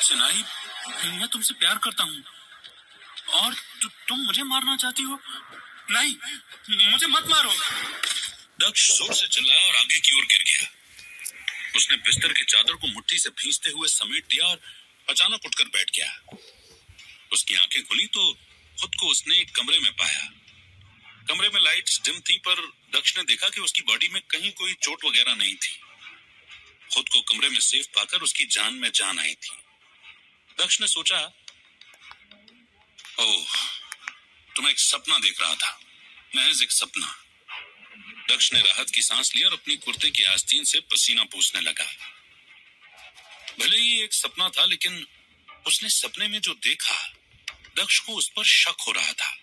चिनाई, मैं तुमसे प्यार करता हूँ और तुम मुझे मारना चाहती हो? नहीं, मुझे मत मारो। दक्ष जोर से चिल्लाया और आगे की ओर गिर गया। उसने बिस्तर की चादर को मुट्ठी से भींचते हुए समेट दिया और अचानक उठकर बैठ गया। उसकी आंखें खुली तो खुद को उसने एक कमरे में पाया। कमरे में लाइट्स डिम थी, पर दक्ष ने देखा कि उसकी बॉडी में कहीं कोई चोट वगैरह नहीं थी। खुद को कमरे में सेफ पाकर उसकी जान में जान आई थी। दक्ष ने सोचा, ओह, तो मैं एक सपना देख रहा था, महज एक सपना। दक्ष ने राहत की सांस ली और अपनी कुर्ते की आस्तीन से पसीना पूछने लगा। भले ही एक सपना था, लेकिन उसने सपने में जो देखा, दक्ष को उस पर शक हो रहा था।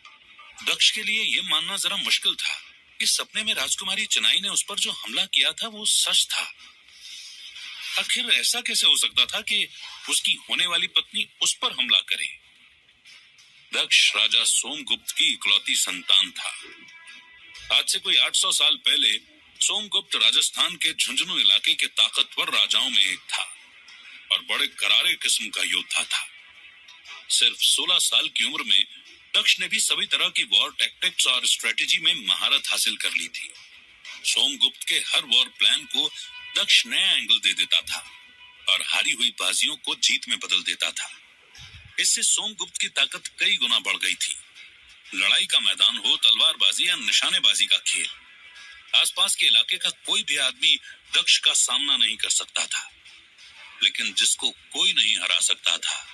दक्ष के लिए यह मानना जरा मुश्किल था कि सपने में राजकुमारी चिनाई ने उस पर जो हमला किया था वो सच था। आखिर ऐसा कैसे हो सकता था कि उसकी होने वाली पत्नी उस पर हमला करे? दक्ष राजा सोमगुप्त की इकलौती संतान था। आज से कोई 800 साल पहले सोमगुप्त राजस्थान के झुंझुनू इलाके के ताकतवर राजाओं में एक था और बड़े करारे किस्म का योद्धा था। सिर्फ 16 साल की उम्र में दक्ष ने भी सभी तरह की वॉर टैक्टिक्स और स्ट्रेटेजी में महारत हासिल कर ली थी। सोमगुप्त के हर वॉर प्लान को दक्ष नया एंगल दे देता था और हारी हुई बाजियों को जीत में बदल देता था। इससे सोमगुप्त की ताकत कई गुना बढ़ गई थी। लड़ाई का मैदान हो, तलवारबाजी या निशानेबाजी का खेल, आसपास के इलाके का कोई भी आदमी दक्ष का सामना नहीं कर सकता था। लेकिन जिसको कोई नहीं हरा सकता था,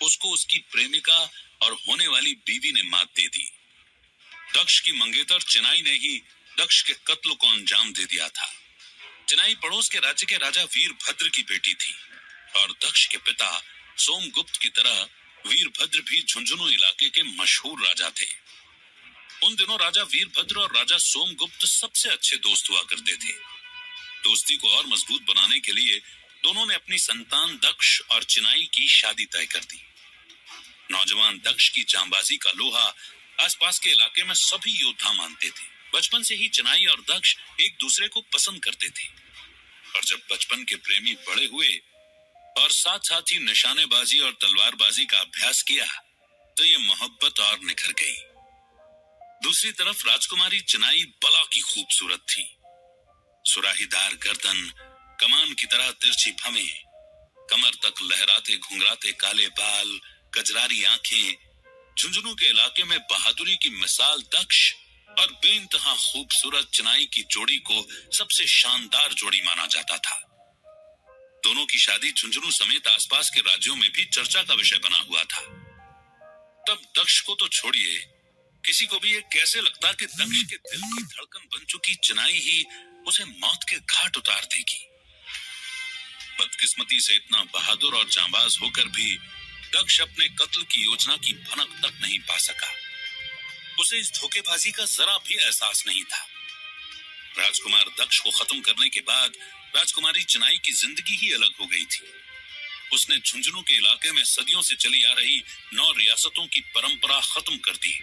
उसको उसकी प्रेमिका और होने वाली बीवी ने मात दे दी। दक्ष की मंगेतर चिनाई ने ही दक्ष के कत्ल को अंजाम दे दिया था। चिनाई पड़ोस के राज्य के राजा वीरभद्र की बेटी थी और दक्ष के पिता सोमगुप्त की तरह वीरभद्र भी झुंझुनू इलाके के मशहूर राजा थे। उन दिनों राजा वीरभद्र और राजा सोमगुप्त सबसे अच्छे दोस्त हुआ करते थे। दोस्ती को और मजबूत बनाने के लिए दोनों ने अपनी संतान दक्ष और चिनाई की शादी तय कर दी। नौजवान दक्ष की जांबाजी का लोहा आसपास के इलाके में सभी योद्धा मानते थे। बचपन से ही चिनाई और दक्ष एक दूसरे को पसंद करते थे और जब बचपन के प्रेमी बड़े हुए और साथ साथ ही निशानेबाजी और तलवारबाजी का अभ्यास किया तो ये मोहब्बत और निखर गई। दूसरी तरफ राजकुमारी चिनाई बला की खूबसूरत थी। सुराहीदार गर्दन, कमान की तरह तिरछी भवें, कमर तक लहराते घुंघराते काले बाल, कजरारी आंखें। झुंझुनू के इलाके में बहादुरी की मिसाल दक्ष और बेइंतहा खूबसूरत चिनाई की जोड़ी को सबसे शानदार जोड़ी माना जाता था। दोनों की शादी झुंझुनू समेत आसपास के राज्यों में भी चर्चा का विषय बना हुआ था। तब दक्ष को तो छोड़िए, किसी को भी ये कैसे लगता कि दक्ष के दिल की धड़कन बन चुकी चिनाई ही उसे मौत के घाट उतार देगी। बदकिस्मती से इतना बहादुर और जांबाज होकर भी दक्ष अपने कत्ल की योजना की भनक तक नहीं पा सका। उसे इस धोखेबाजी का जरा भी एहसास नहीं था। राजकुमार दक्ष को खत्म करने के बाद राजकुमारी चिनाई की जिंदगी ही अलग हो गई थी। उसने झुंझुनू के इलाके में सदियों से चली आ रही 9 रियासतों की परंपरा खत्म कर दी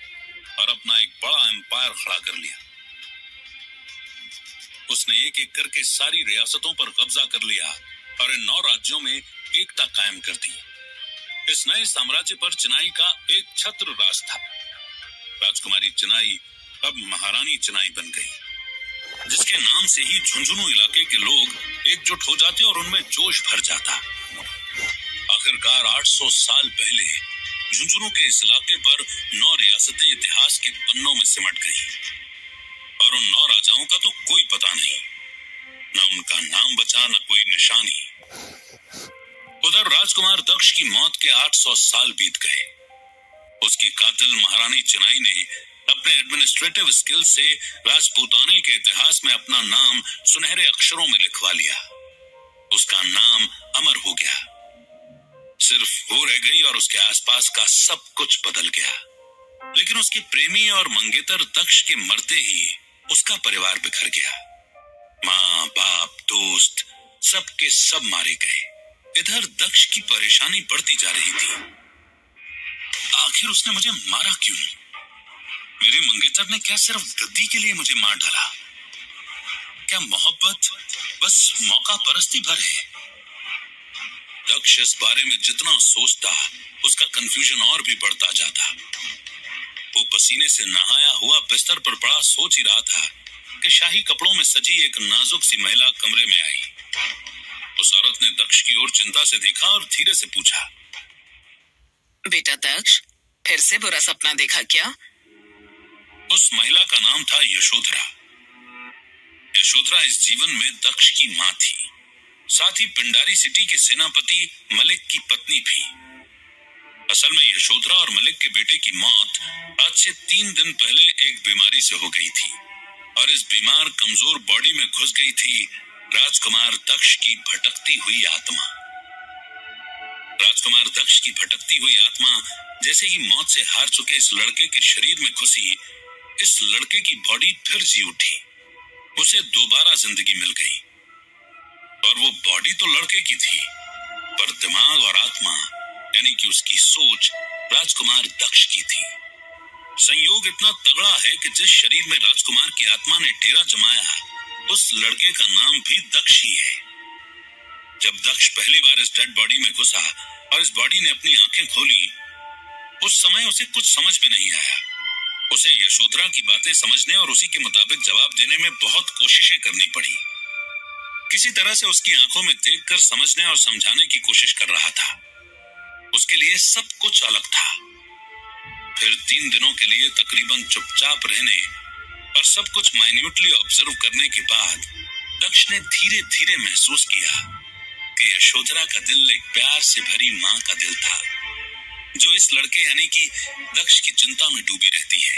और अपना एक बड़ा एम्पायर खड़ा कर लिया। उसने एक एक करके सारी रियासतों पर कब्जा कर लिया और इन 9 राज्यों में एकता कायम कर दी। इस नए साम्राज्य पर चिनाई का एक छत्र राज था। राजकुमारी चिनाई अब महारानी चिनाई बन गई, जिसके नाम से ही झुंझुनू इलाके के लोग एकजुट हो जाते और उनमें जोश भर जाता। आखिरकार 800 साल पहले झुंझुनू के इस इलाके पर 9 रियासतें इतिहास के पन्नों में सिमट गईं और उन 9 राजाओं का तो कोई पता नहीं, न उनका नाम बचा न कोई निशानी। उधर राजकुमार दक्ष की मौत के 800 साल बीत गए। उसकी कातिल महारानी चिनाई ने अपने एडमिनिस्ट्रेटिव स्किल से राजपूताने के इतिहास में अपना नाम सुनहरे अक्षरों में लिखवा लिया। उसका नाम अमर हो गया। सिर्फ वो रह गई और उसके आसपास का सब कुछ बदल गया। लेकिन उसके प्रेमी और मंगेतर दक्ष के मरते ही उसका परिवार बिखर गया। माँ, बाप, दोस्त सब के सब मारे गए। इधर दक्ष की परेशानी बढ़ती जा रही थी। आखिर उसने मुझे मारा क्यों? मेरे मंगेतर ने क्या सिर्फ गद्दी के लिए मुझे मार डाला? क्या मोहब्बत बस मौका परस्ती भर है? दक्ष इस बारे में जितना सोचता उसका कंफ्यूजन और भी बढ़ता जाता। वो पसीने से नहाया हुआ बिस्तर पर बड़ा सोच ही रहा था कि शाही कपड़ों में सजी एक नाजुक सी महिला कमरे में आई। उस औरत ने दक्ष की ओर चिंता से देखा और धीरे से पूछा, बेटा दक्ष, फिर से बुरा सपना देखा क्या? उस महिला का नाम था यशोधरा। यशोधरा इस जीवन में दक्ष की माँ थी, साथ ही पिंडारी सिटी के सेनापति मलिक की पत्नी भी। असल में यशोधरा और मलिक के बेटे की मौत आज से 3 दिन पहले एक बीमारी से हो गई थी और इस बीमार कमजोर बॉडी में घुस गई थी राजकुमार दक्ष की भटकती हुई आत्मा। राजकुमार दक्ष की भटकती हुई आत्मा जैसे ही मौत से हार चुके इस लड़के के शरीर में घुसी, इस लड़के की बॉडी फिर जी उठी। उसे दोबारा जिंदगी मिल गई और वो बॉडी तो लड़के की थी, पर दिमाग और आत्मा यानी कि उसकी सोच राजकुमार दक्ष की थी। संयोग इतना तगड़ा है कि जिस शरीर में राजकुमार की आत्मा ने डेरा जमाया, उस लड़के का नाम भी दक्ष ही है। जब दक्ष पहली बार इस डेड बॉडी में घुसा और इस बॉडी ने अपनी आंखें खोली, उस समय उसे कुछ समझ में नहीं आया। उसे यशोधरा की बातें समझने और उसी के मुताबिक जवाब देने में बहुत कोशिशें करनी पड़ी। किसी तरह से उसकी आंखों में देखकर समझने और समझाने की कोशिश कर रहा था। उसके लिए सब कुछ अलग था। फिर 3 दिनों के लिए तकरीबन चुपचाप रहने और सब कुछ माइन्यूटली ऑब्जर्व करने के बाद दक्ष ने धीरे धीरे महसूस किया कि यशोधरा का दिल एक प्यार से भरी माँ का दिल था, जो इस लड़के यानी कि दक्ष की चिंता में डूबी रहती है।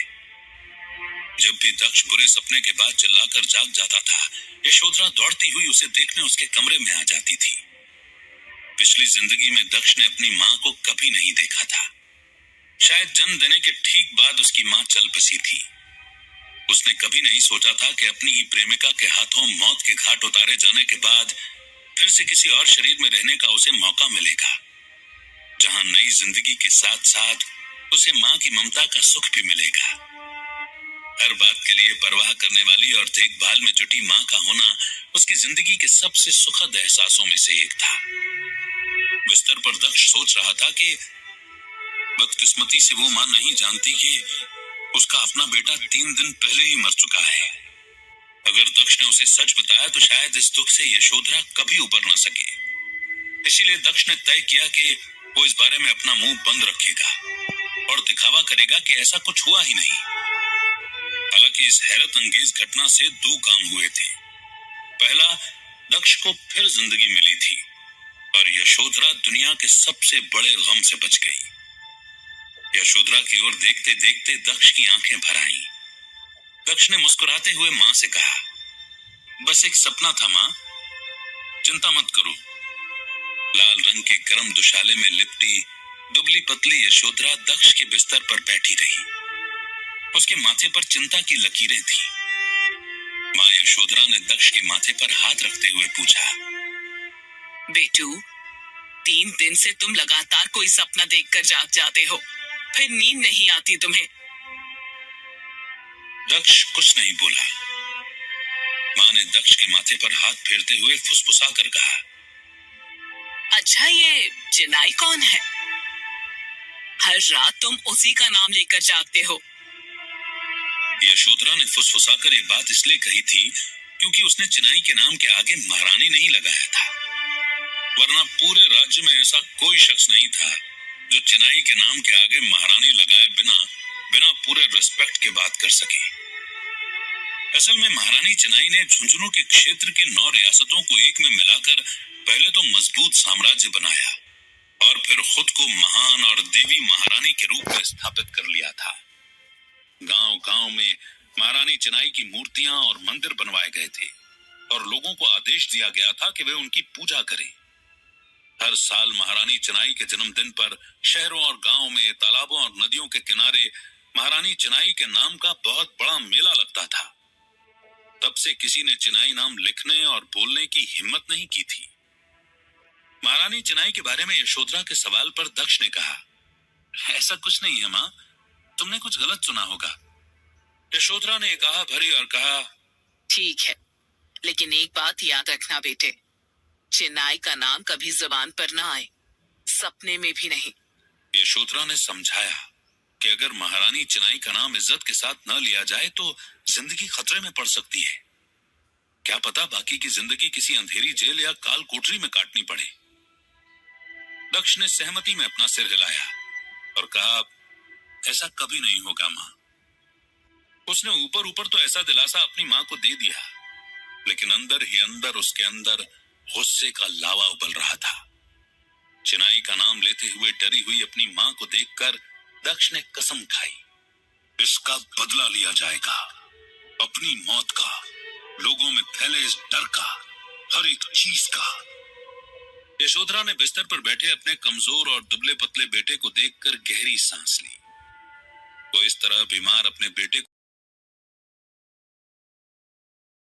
जब भी दक्ष बुरे सपने के बाद चिल्लाकर जाग जाता था, यशोधरा दौड़ती हुई उसे देखने उसके कमरे में आ जाती थी। पिछली जिंदगी में दक्ष ने अपनी माँ को कभी नहीं देखा था। शायद जन्म देने के ठीक बाद उसकी माँ चल बसी थी। उसने कभी नहीं सोचा था कि अपनी ही प्रेमिका के हाथों मौत के घाट उतारे जाने के बाद फिर से किसी और शरीर में रहने का उसे मौका मिलेगा, जहां नई जिंदगी के साथ साथ उसे माँ की ममता का सुख भी मिलेगा। हर बात के लिए परवाह करने वाली और देखभाल में जुटी माँ का होना उसकी जिंदगी के सबसे सुखद एहसासों में से एक था। बिस्तर पर दक्ष सोच रहा था कि बदकिस्मती से वो माँ नहीं जानती कि उसका अपना बेटा 3 दिन पहले ही मर चुका है। अगर दक्ष ने उसे सच बताया तो शायद इस दुख से यशोधरा कभी उबर ना सके। इसीलिए दक्ष ने तय किया कि वो इस बारे में अपना मुंह बंद रखेगा और दिखावा करेगा कि ऐसा कुछ हुआ ही नहीं। हालांकि इस हैरत अंगेज घटना से 2 काम हुए थे। पहला, दक्ष को फिर जिंदगी मिली थी और यशोधरा दुनिया के सबसे बड़े गम से बच गई। यशोधरा की ओर देखते देखते दक्ष की आंखें भर आईं। दक्ष ने मुस्कुराते हुए माँ से कहा, बस एक सपना था माँ, चिंता मत करो। लाल रंग के गर्म दुशाले में लिपटी दुबली पतली यशोधरा दक्ष के बिस्तर पर बैठी रही। उसके माथे पर चिंता की लकीरें थी। माँ यशोधरा ने दक्ष के माथे पर हाथ रखते हुए पूछा, बेटू, 3 दिन से तुम लगातार कोई सपना देखकर जाग जाते हो, फिर नींद नहीं आती तुम्हें? दक्ष कुछ नहीं बोला। माँ ने दक्ष के माथे पर हाथ फेरते हुए फुसफुसा कर कहा, अच्छा, ये चिनाई कौन है? हर रात तुम उसी का नाम लेकर जागते हो। यशोधरा ने फुसफुसाकर ये बात इसलिए कही थी क्योंकि उसने चिनाई के नाम के आगे महारानी नहीं लगाया था, वरना पूरे राज्य में ऐसा कोई शख्स नहीं था जो चिनाई के नाम के आगे महारानी लगाए बिना पूरे रिस्पेक्ट के बात कर सके। असल में महारानी चिनाई ने झुंझुनू के क्षेत्र के 9 रियासतों को एक में मिलाकर पहले तो मजबूत साम्राज्य बनाया और फिर खुद को महान और देवी महारानी के रूप में स्थापित कर लिया था। गांव-गांव में महारानी चिनाई की मूर्तियां और मंदिर बनवाए गए थे और लोगों को आदेश दिया गया था कि वे उनकी पूजा करें। हर साल महारानी चिनाई के जन्मदिन पर शहरों और गांवों में तालाबों और नदियों के किनारे महारानी चिनाई के नाम का बहुत बड़ा मेला लगता था। तब से किसी ने चिनाई नाम लिखने और बोलने की हिम्मत नहीं की थी। महारानी चिनाई के बारे में यशोधरा के सवाल पर दक्ष ने कहा, ऐसा कुछ नहीं है माँ, तुमने कुछ गलत सुना होगा। यशोधरा ने कहा भरी और कहा, ठीक है, लेकिन एक बात याद रखना बेटे, चिनाई का नाम कभी जुबान पर ना आए, सपने में भी नहीं। यशोधरा ने समझाया कि अगर महारानी चिनाई का नाम इज्जत के साथ न लिया जाए तो जिंदगी खतरे में पड़ सकती है। क्या पता बाकी की जिंदगी किसी अंधेरी जेल या काल कोठरी में काटनी पड़े। दक्ष ने सहमति में अपना सिर हिलाया और कहा, ऐसा कभी नहीं होगा मां। उसने ऊपर ऊपर तो ऐसा दिलासा अपनी मां को दे दिया, लेकिन अंदर ही अंदर उसके अंदर गुस्से का लावा उबल रहा था। चिनाई का नाम लेते हुए डरी हुई अपनी मां को देखकर दक्ष ने कसम खाई, इसका बदला लिया जाएगा, अपनी मौत का, लोगों में फैले इस डर का, हर एक चीज का। यशोधरा ने बिस्तर पर बैठे अपने कमजोर और दुबले पतले बेटे को देखकर गहरी सांस ली। वो इस तरह बीमार अपने बेटे को